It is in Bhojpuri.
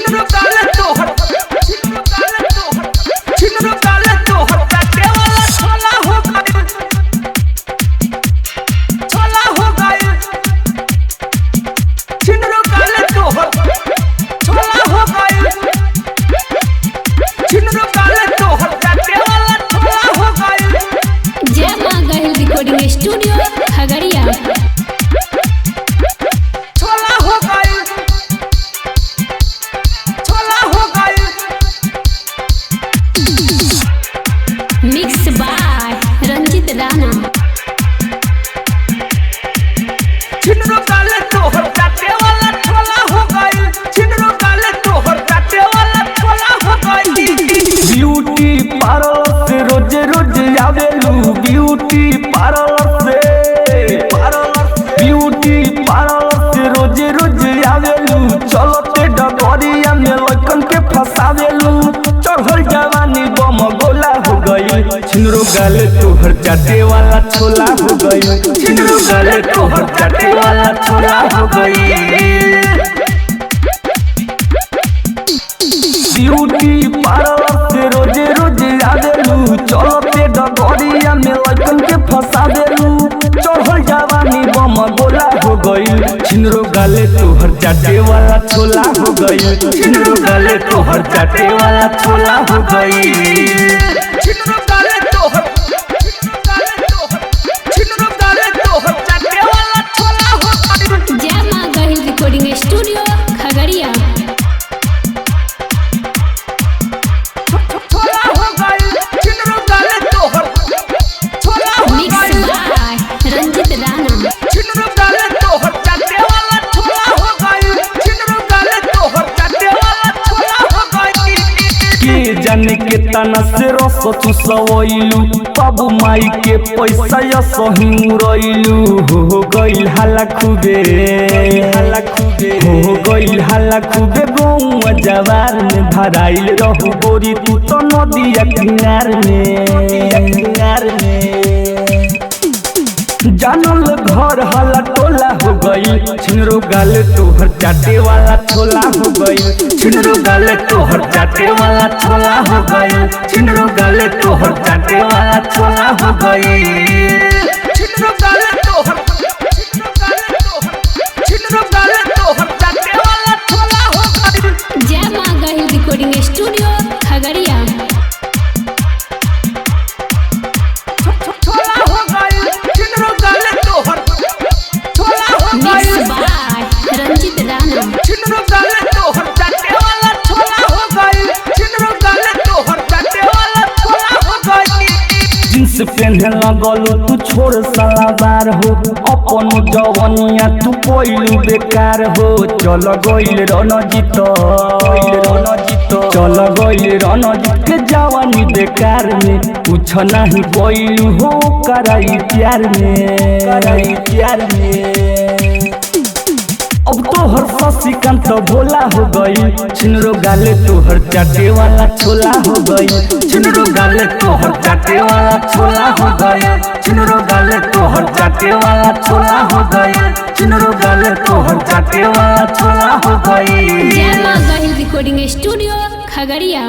छिनरो गाले तोहर छिनरो गाले तोहर काटे वाला छोला हो गइल छिनरो गाले तोहर छोला हो गइल छिनरो गाले तोहर काटे वाला छोला हो गइल। जय मां गहिल रिकॉर्डिंग स्टूडियो खगड़िया। छोला हो गइल मिक्स बाय रंजित राणा। छिनरो गाले तोहर काटे वाला छोला हो गइल छिनरो गाले तोहर काटे वाला छोला हो गइल। ब्यूटी पार्लर से रोज रोज आवेलू ब्यूटी पार्लर से रोज रोज आवेलू चलते डगरिया में लड़कन के फसावेलू चढ़ल जवानी बम गोला हो गई छिनरो गाले तोहर चाटे वाला छोला हो गई छिनरो गाले तोहर चाटे वाला छोला हो गई। ब्यूटी पार्लर से रोज रोज आवेलू चलते डगरिया में लड़कन के फसावेलू चढ़ल जवानी बम गोला हो गई छिनरो गाले तोहर चाटे वाला छोला हो गई छिनरो गाले तोहर चाटे वाला छोला हो गई। छिनरो गाले तोहर चाटे वाला छोला हो गइल। जय मां गहिल रिकॉर्डिंग स्टूडियो खगड़िया। छोला हो गइल छिनरो गाले तोहर छोला हो मिक्स गइल बाय रंजित राणा। छिनरो गाले तोहर चाटे वाला छोला हो गइल छिनरो गाले तोहर चाटे वाला छोला हो गइल। के जाने के तना से रस चुसवैलू बाबू माई के पैसा या सही मुरैलू हो गइल हाला खूबे गौआ जवार में भराइल रहू गोरी तू तो नदिया किनार में जानल घर हला टोला हो गई छिनरो गाले तोहर चाटे वाला छोला हो गई छिनरो गाले तोहर चाटे वाला छोला हो गई छिनरो गाले तोहर चाटे वाला छोला हो गई। छिनरो गाले तोहर चाटे वाला छोला हो गइल। जय मां गहिल रिकॉर्डिंग स्टूडियो खगड़िया। छोला हो गइल छिनरो गाले तोहर छोला हो मिक्स गइल बाय रंजित राणा। छिनरो गाले तोहर चाटे वाला छोला हो गइल छिनरो गाले तोहर चाटे वाला छोला हो गइल। जींस पहने लगलू तू छोड़ सलाबार हो अपन जवनिया तू कोइलू बेकार हो चल गइल रणजीत के जवानी बेकार में कुछ नहीं कोइलू हो कराई प्यार में अब तोहर शशिकांत भोला हो गई छिनरो गाले तोहर चाटे वाला छोला हो गई छिनरो गाले तोहर चाटे वाला छोला हो गई छिनरो गाले तोहर चाटे वाला छोला हो गई छिनरो गाले तोहर चाटे वाला छोला हो गई। जय मां गहिल रिकॉर्डिंग स्टूडियो खगड़िया।